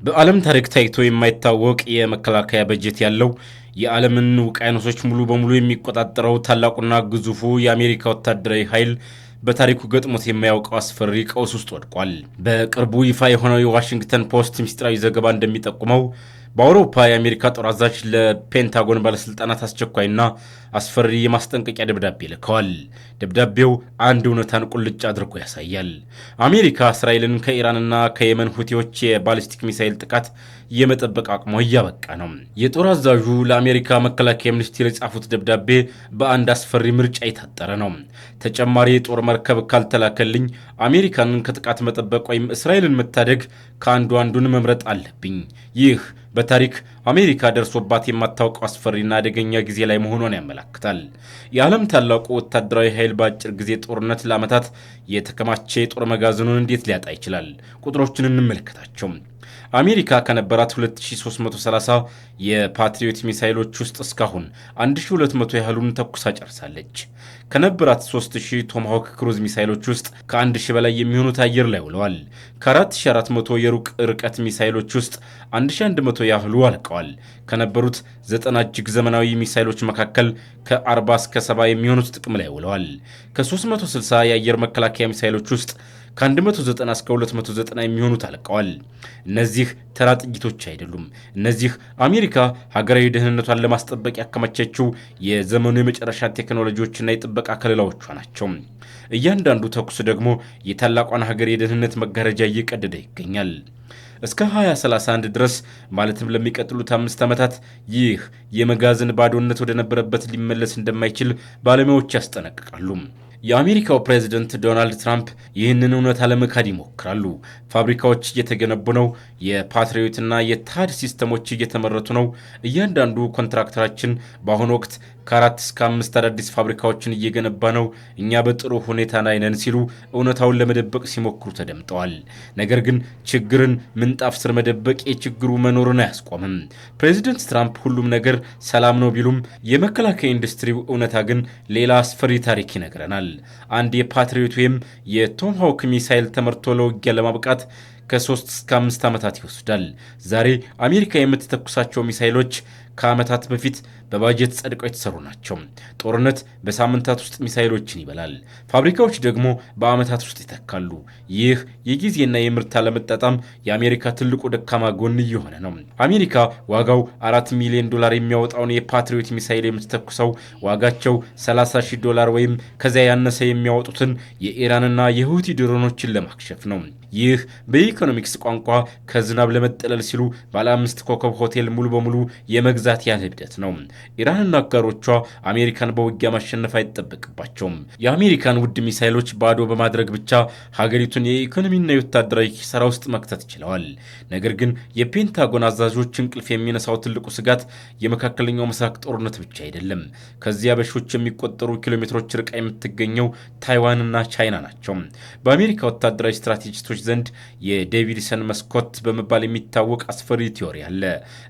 በዓለም ታሪክ ታይቶ የማይታወቅ የመከላከያ በጀት ያለው የዓለምን ውቅያኖሶች ሙሉ በሙሉ የሚቆጣጠረው ታላቁና ግዙፉ የአሜሪካ ወታደራዊ ኃይል በታሪኩ ገጥሞት የማያውቀው አስፈሪ ቀውስ ውስጥ ወድቋል። በቅርቡ ይፋ የሆነው የዋሽንግተን ፖስት ምስጢራዊ ዘገባ እንደሚጠቁመው በአውሮፓ የአሜሪካ ጦር አዛዥ ለፔንታጎን ባለስልጣናት አስቸኳይና አስፈሪ የማስጠንቀቂያ ደብዳቤ ልከዋል። ደብዳቤው አንድ እውነታን ቁልጭ አድርጎ ያሳያል። አሜሪካ እስራኤልን ከኢራንና ከየመን ሁቲዎች የባሊስቲክ ሚሳይል ጥቃት የመጠበቅ አቅሟ እያበቃ ነው። የጦር አዛዡ ለአሜሪካ መከላከያ ሚኒስቴር የጻፉት ደብዳቤ በአንድ አስፈሪ ምርጫ የታጠረ ነው። ተጨማሪ የጦር መርከብ ካልተላከልኝ አሜሪካንን ከጥቃት መጠበቅ ወይም እስራኤልን መታደግ ከአንዱ አንዱን መምረጥ አለብኝ። ይህ በታሪክ አሜሪካ ደርሶባት የማታውቀው አስፈሪና አደገኛ ጊዜ ላይ መሆኗን ያመለክታል። የዓለም ታላቁ ወታደራዊ ኃይል በአጭር ጊዜ ጦርነት ለዓመታት የተከማቸ የጦር መጋዘኑን እንዴት ሊያጣ ይችላል? ቁጥሮችን እንመለከታቸው። አሜሪካ ከነበራት 2330 የፓትሪዮት ሚሳይሎች ውስጥ እስካሁን 1200 ያህሉን ተኩሳ ጨርሳለች። ከነበራት 3000 ቶማሃውክ ክሩዝ ሚሳይሎች ውስጥ ከ1000 በላይ የሚሆኑት አየር ላይ ውለዋል። ከ4400 የሩቅ ርቀት ሚሳይሎች ውስጥ 1100 ያህሉ አልቀዋል። ከነበሩት 90 እጅግ ዘመናዊ ሚሳይሎች መካከል ከ40 እስከ 70 የሚሆኑት ጥቅም ላይ ውለዋል። ከ360 የአየር መከላከያ ሚሳይሎች ውስጥ ከ190 እስከ 290 የሚሆኑት አልቀዋል። እነዚህ ተራ ጥይቶች አይደሉም። እነዚህ አሜሪካ ሀገራዊ ደህንነቷን ለማስጠበቅ ያከማቸችው የዘመኑ የመጨረሻ ቴክኖሎጂዎችና የጥበቃ ከለላዎቿ ናቸው። እያንዳንዱ ተኩስ ደግሞ የታላቋን ሀገር የደህንነት መጋረጃ እየቀደደ ይገኛል። እስከ 2031 ድረስ ማለትም ለሚቀጥሉት 5 ዓመታት ይህ የመጋዘን ባዶነት ወደ ነበረበት ሊመለስ እንደማይችል ባለሙያዎች ያስጠነቅቃሉ። የአሜሪካው ፕሬዝደንት ዶናልድ ትራምፕ ይህንን እውነታ ለመካድ ይሞክራሉ። ፋብሪካዎች እየተገነቡ ነው። የፓትሪዮትና የታድ ሲስተሞች እየተመረቱ ነው። እያንዳንዱ ኮንትራክተራችን በአሁኑ ወቅት ከ4 እስከ 5 አዳዲስ ፋብሪካዎችን እየገነባ ነው። እኛ በጥሩ ሁኔታ ላይ ነን ሲሉ እውነታውን ለመደበቅ ሲሞክሩ ተደምጠዋል። ነገር ግን ችግርን ምንጣፍ ስር መደበቅ የችግሩ መኖርን አያስቆምም። ፕሬዝደንት ትራምፕ ሁሉም ነገር ሰላም ነው ቢሉም የመከላከያ ኢንዱስትሪው እውነታ ግን ሌላ አስፈሪ ታሪክ ይነግረናል። አንድ የፓትሪዮት ወይም የቶማሃውክ ሚሳይል ተመርቶ ለውጊያ ለማብቃት ከ3 እስከ 5 ዓመታት ይወስዳል። ዛሬ አሜሪካ የምትተኩሳቸው ሚሳይሎች ከዓመታት በፊት በባጀት ጸድቀው የተሰሩ ናቸው። ጦርነት በሳምንታት ውስጥ ሚሳይሎችን ይበላል። ፋብሪካዎች ደግሞ በዓመታት ውስጥ ይተካሉ። ይህ የጊዜና የምርት አለመጣጣም የአሜሪካ ትልቁ ደካማ ጎን እየሆነ ነው። አሜሪካ ዋጋው $4 ሚሊዮን የሚያወጣውን የፓትሪዮት ሚሳይል የምትተኩሰው ዋጋቸው $30,000 ወይም ከዚያ ያነሰ የሚያወጡትን የኢራንና የሁቲ ድሮኖችን ለማክሸፍ ነው። ይህ በኢኮኖሚክስ ቋንቋ ከዝናብ ለመጠለል ሲሉ ባለ 5 ኮከብ ሆቴል ሙሉ በሙሉ የመግዛት ያህል እብደት ነው። ኢራንና አጋሮቿ አሜሪካን በውጊያ ማሸነፍ አይጠበቅባቸውም። የአሜሪካን ውድ ሚሳይሎች ባዶ በማድረግ ብቻ ሀገሪቱን የኢኮኖሚና የወታደራዊ ኪሳራ ውስጥ መክተት ችለዋል። ነገር ግን የፔንታጎን አዛዦች እንቅልፍ የሚነሳው ትልቁ ስጋት የመካከለኛው ምስራቅ ጦርነት ብቻ አይደለም። ከዚያ በሺዎች የሚቆጠሩ ኪሎሜትሮች ርቃ የምትገኘው ታይዋንና ቻይና ናቸው። በአሜሪካ ወታደራዊ ስትራቴጂስቶች ዘንድ የዴቪድሰን መስኮት በመባል የሚታወቅ አስፈሪ ቲዮሪ አለ።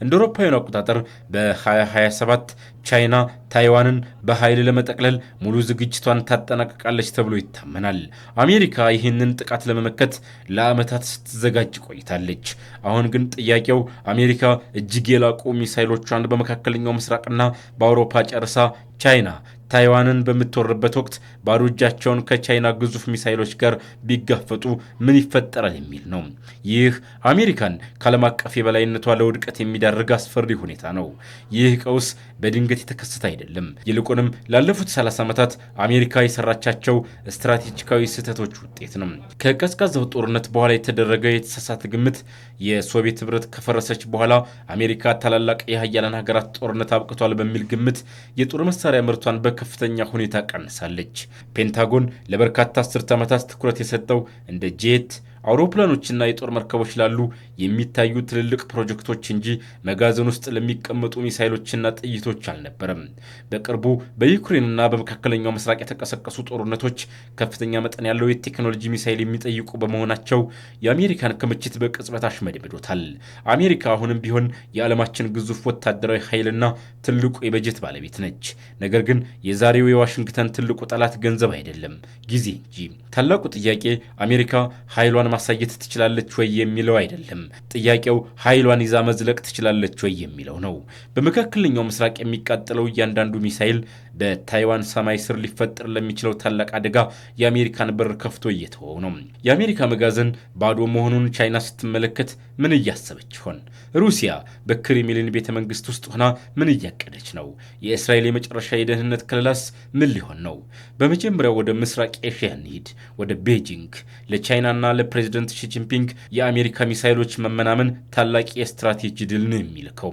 እንደ አውሮፓውያኑ አቆጣጠር በ2027 ቻይና ታይዋንን በኃይል ለመጠቅለል ሙሉ ዝግጅቷን ታጠናቀቃለች ተብሎ ይታመናል። አሜሪካ ይህንን ጥቃት ለመመከት ለዓመታት ስትዘጋጅ ቆይታለች። አሁን ግን ጥያቄው አሜሪካ እጅግ የላቁ ሚሳይሎቿን በመካከለኛው ምስራቅና በአውሮፓ ጨርሳ ቻይና ታይዋንን በምትወርበት ወቅት ባዶ እጃቸውን ከቻይና ግዙፍ ሚሳይሎች ጋር ቢጋፈጡ ምን ይፈጠራል የሚል ነው። ይህ አሜሪካን ከዓለም አቀፍ የበላይነቷ ለውድቀት የሚዳርግ አስፈሪ ሁኔታ ነው። ይህ ቀውስ በድንገት የተከሰተ አይደለም። ይልቁንም ላለፉት 30 ዓመታት አሜሪካ የሰራቻቸው ስትራቴጂካዊ ስህተቶች ውጤት ነው። ከቀዝቃዛው ጦርነት በኋላ የተደረገ የተሳሳተ ግምት የሶቪየት ህብረት ከፈረሰች በኋላ አሜሪካ ታላላቅ የሀያላን ሀገራት ጦርነት አብቅቷል በሚል ግምት የጦር መሳሪያ ምርቷን በከፍተኛ ሁኔታ ቀንሳለች። ፔንታጎን ለበርካታ አስርት ዓመታት ትኩረት የሰጠው እንደ ጄት አውሮፕላኖችና የጦር መርከቦች ላሉ የሚታዩ ትልልቅ ፕሮጀክቶች እንጂ መጋዘን ውስጥ ለሚቀመጡ ሚሳይሎችና ጥይቶች አልነበረም። በቅርቡ በዩክሬንና በመካከለኛው ምስራቅ የተቀሰቀሱ ጦርነቶች ከፍተኛ መጠን ያለው የቴክኖሎጂ ሚሳይል የሚጠይቁ በመሆናቸው የአሜሪካን ክምችት በቅጽበት አሽመድምዶታል። አሜሪካ አሁንም ቢሆን የዓለማችን ግዙፍ ወታደራዊ ኃይልና ትልቁ የበጀት ባለቤት ነች። ነገር ግን የዛሬው የዋሽንግተን ትልቁ ጠላት ገንዘብ አይደለም፣ ጊዜ እንጂ። ታላቁ ጥያቄ አሜሪካ ኃይሏን ኃይሏን ማሳየት ትችላለች ወይ የሚለው አይደለም። ጥያቄው ኃይሏን ይዛ መዝለቅ ትችላለች ወይ የሚለው ነው። በመካከለኛው ምስራቅ የሚቃጠለው እያንዳንዱ ሚሳኤል በታይዋን ሰማይ ስር ሊፈጠር ለሚችለው ታላቅ አደጋ የአሜሪካን በር ከፍቶ እየተወው ነው። የአሜሪካ መጋዘን ባዶ መሆኑን ቻይና ስትመለከት ምን እያሰበች ይሆን? ሩሲያ በክሬምሊን ቤተ መንግስት ውስጥ ሆና ምን እያቀደች ነው? የእስራኤል የመጨረሻ የደህንነት ከለላስ ምን ሊሆን ነው? በመጀመሪያው ወደ ምስራቅ ኤሽያ እንሂድ፣ ወደ ቤጂንግ። ለቻይናና ለፕሬዚደንት ሺጂንፒንግ የአሜሪካ ሚሳይሎች መመናመን ታላቅ የስትራቴጂ ድል ነው የሚልከው።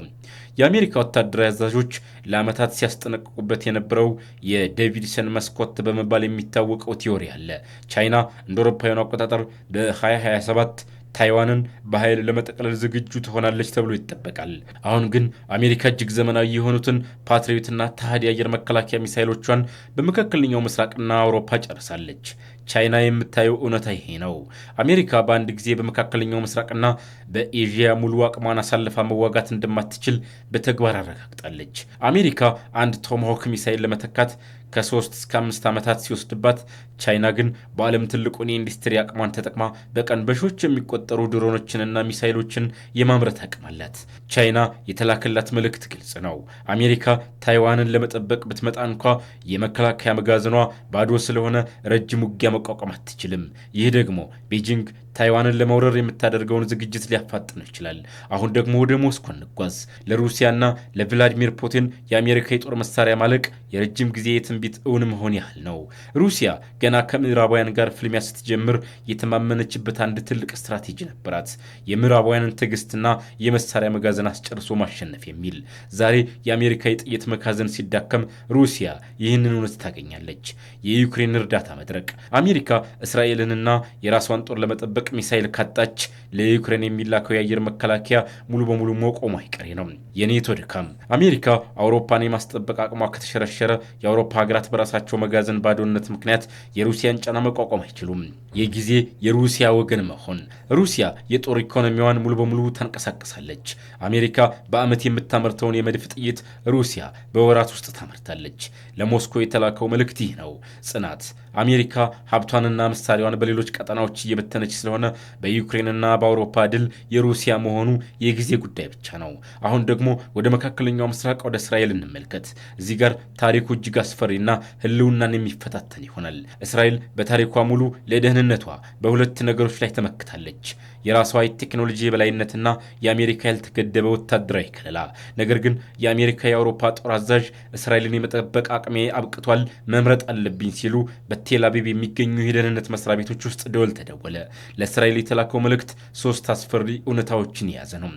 የአሜሪካ ወታደራዊ አዛዦች ለዓመታት ሲያስጠነቅቁበት የነበረው የዴቪድሰን መስኮት በመባል የሚታወቀው ቲዮሪ አለ። ቻይና እንደ አውሮፓውያኑ አቆጣጠር በ2027 ታይዋንን በኃይል ለመጠቅለል ዝግጁ ትሆናለች ተብሎ ይጠበቃል። አሁን ግን አሜሪካ እጅግ ዘመናዊ የሆኑትን ፓትሪዮትና ተሃድ የአየር መከላከያ ሚሳይሎቿን በመካከለኛው ምስራቅና አውሮፓ ጨርሳለች። ቻይና የምታየው እውነታ ይሄ ነው። አሜሪካ በአንድ ጊዜ በመካከለኛው ምስራቅና በኤዥያ ሙሉ አቅሟን አሳልፋ መዋጋት እንደማትችል በተግባር አረጋግጣለች። አሜሪካ አንድ ቶማሆክ ሚሳይል ለመተካት ከ3 እስከ 5 ዓመታት ሲወስድባት፣ ቻይና ግን በዓለም ትልቁን የኢንዱስትሪ አቅሟን ተጠቅማ በቀን በሺዎች የሚቆጠሩ ድሮኖችንና ሚሳይሎችን የማምረት አቅም አላት። ቻይና የተላከላት መልእክት ግልጽ ነው። አሜሪካ ታይዋንን ለመጠበቅ ብትመጣ እንኳ የመከላከያ መጋዘኗ ባዶ ስለሆነ ረጅም ውጊያ መቋቋም አትችልም። ይህ ደግሞ ቤጂንግ ታይዋንን ለመውረር የምታደርገውን ዝግጅት ሊያፋጥነው ይችላል። አሁን ደግሞ ወደ ሞስኮ እንጓዝ። ለሩሲያና ለቭላዲሚር ፑቲን የአሜሪካ የጦር መሳሪያ ማለቅ የረጅም ጊዜ የትንቢት እውን መሆን ያህል ነው። ሩሲያ ገና ከምዕራባውያን ጋር ፍልሚያ ስትጀምር የተማመነችበት አንድ ትልቅ ስትራቴጂ ነበራት፣ የምዕራባውያንን ትዕግስትና የመሳሪያ መጋዘን አስጨርሶ ማሸነፍ የሚል። ዛሬ የአሜሪካ የጥይት መጋዘን ሲዳከም ሩሲያ ይህንን እውነት ታገኛለች። የዩክሬን እርዳታ መድረቅ። አሜሪካ እስራኤልንና የራሷን ጦር ለመጠበቅ ሚሳይል ካጣች ለዩክሬን የሚላከው የአየር መከላከያ ሙሉ በሙሉ መቆሙ አይቀሬ ነው። የኔቶ ድካም። አሜሪካ አውሮፓን የማስጠበቅ አቅሟ ከተሸረሸረ የአውሮፓ ሀገራት በራሳቸው መጋዘን ባዶነት ምክንያት የሩሲያን ጫና መቋቋም አይችሉም። የጊዜ የሩሲያ ወገን መሆን። ሩሲያ የጦር ኢኮኖሚዋን ሙሉ በሙሉ ታንቀሳቀሳለች። አሜሪካ በዓመት የምታመርተውን የመድፍ ጥይት ሩሲያ በወራት ውስጥ ታመርታለች። ለሞስኮ የተላከው መልእክት ይህ ነው፣ ጽናት። አሜሪካ ሀብቷንና መሳሪያዋን በሌሎች ቀጠናዎች እየበተነች ስለሆነ በዩክሬንና በአውሮፓ ድል የሩሲያ መሆኑ የጊዜ ጉዳይ ብቻ ነው። አሁን ደግሞ ወደ መካከለኛው ምስራቅ ወደ እስራኤል እንመልከት። እዚህ ጋር ታሪኩ እጅግ አስፈሪና ሕልውናን የሚፈታተን ይሆናል። እስራኤል በታሪኳ ሙሉ ለደህንነቷ በሁለት ነገሮች ላይ ተመክታለች፣ የራሷ የቴክኖሎጂ የበላይነትና የአሜሪካ ያልተገደበ ወታደራዊ ከለላ። ነገር ግን የአሜሪካ የአውሮፓ ጦር አዛዥ እስራኤልን የመጠበቅ አቅሜ አብቅቷል፣ መምረጥ አለብኝ ሲሉ በቴል አቪቭ የሚገኙ የደህንነት መስሪያ ቤቶች ውስጥ ደወል ተደወለ። ለእስራኤል የተላከው መልእክት 3 አስፈሪ እውነታዎችን የያዘ ነው።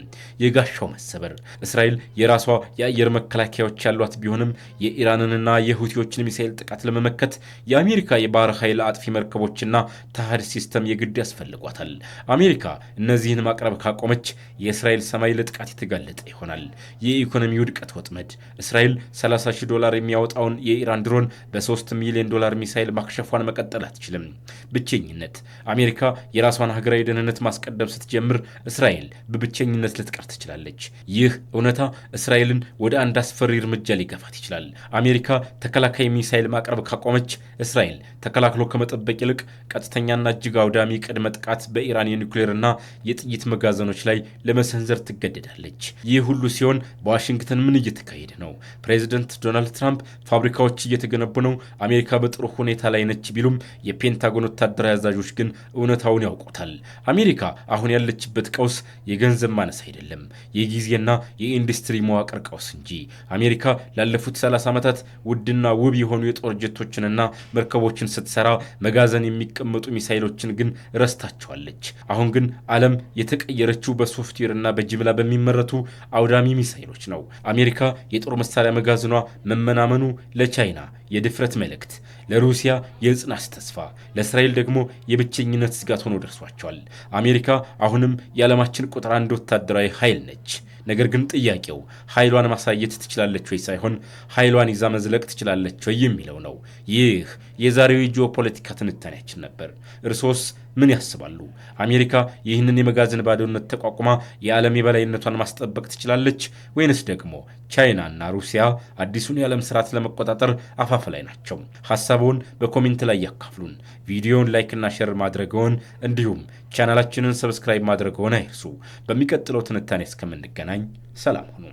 የጋሻው መሰበር። እስራኤል የራሷ የአየር መከላከያዎች ያሏት ቢሆንም የኢራንንና የሁቲዎችን ሚሳኤል ጥቃት ለመመከት የአሜሪካ የባህር ኃይል አጥፊ መርከቦችና ተሃድ ሲስተም የግድ ያስፈልጓታል። አሜሪካ እነዚህን ማቅረብ ካቆመች የእስራኤል ሰማይ ለጥቃት የተጋለጠ ይሆናል። የኢኮኖሚ ውድቀት ወጥመድ። እስራኤል $30,000 የሚያወጣውን የኢራን ድሮን በ$3 ሚሊዮን ሚሳኤል ማክሸፏን መቀጠል አትችልም። ብቸኝነት። አሜሪካ የራሷን ሀገራዊ ደህንነት ማስቀደም ስትጀምር እስራኤል በብቸኝነት ልትቀር ትችላለች። ይህ እውነታ እስራኤልን ወደ አንድ አስፈሪ እርምጃ ሊገፋት ይችላል። አሜሪካ ተከላካይ ሚሳኤል ማቅረብ ካቆመች እስራኤል ተከላክሎ ከመጠበቅ ይልቅ ቀጥተኛና እጅግ አውዳሚ ቅድመ ጥቃት በኢራን የኒውክሌርና የጥይት መጋዘኖች ላይ ለመሰንዘር ትገደዳለች። ይህ ሁሉ ሲሆን በዋሽንግተን ምን እየተካሄደ ነው? ፕሬዚደንት ዶናልድ ትራምፕ ፋብሪካዎች እየተገነቡ ነው፣ አሜሪካ በጥሩ ሁኔታ ላይ ነች ቢሉም የፔንታጎን ወታደራዊ አዛዦች ግን እውነታውን ያውቁታል። አሜሪካ አሁን ያለችበት ቀውስ የገንዘብ ማነስ አይደለም፣ የጊዜና የኢንዱስትሪ መዋቅር ቀውስ እንጂ። አሜሪካ ላለፉት 30 ዓመታት ውድና ውብ የሆኑ የጦር ጀቶችንና መርከቦችን ስትሰራ መጋዘን የሚቀመጡ ሚሳይሎችን ግን ረስታቸዋለች። አሁን ግን ዓለም የተቀየረችው በሶፍትዌርና በጅምላ በሚመረቱ አውዳሚ ሚሳይሎች ነው። አሜሪካ የጦር መሳሪያ መጋዘኗ መመናመኑ ለቻይና የድፍረት መልእክት፣ ለሩሲያ የጽናት ተስፋ፣ ለእስራኤል ደግሞ የብቸኝነት ስጋት ሆኖ ደርሷቸዋል። አሜሪካ አሁንም የዓለማችን ቁጥር 1 ወታደራዊ ኃይል ነች። ነገር ግን ጥያቄው ኃይሏን ማሳየት ትችላለች ወይ ሳይሆን ኃይሏን ይዛ መዝለቅ ትችላለች ወይ የሚለው ነው። ይህ የዛሬው የጂኦፖለቲካ ትንታኔያችን ነበር። እርሶስ ምን ያስባሉ? አሜሪካ ይህንን የመጋዘን ባዶነት ተቋቁማ የዓለም የበላይነቷን ማስጠበቅ ትችላለች ወይንስ ደግሞ ቻይናና ሩሲያ አዲሱን የዓለም ስርዓት ለመቆጣጠር አፋፍ ላይ ናቸው? ሐሳቡን በኮሜንት ላይ ያካፍሉን። ቪዲዮውን ላይክና ሼር ማድረግዎን እንዲሁም ቻናላችንን ሰብስክራይብ ማድረግዎን አይርሱ። በሚቀጥለው ትንታኔ እስከምንገናኝ ሰላም ሁኑ።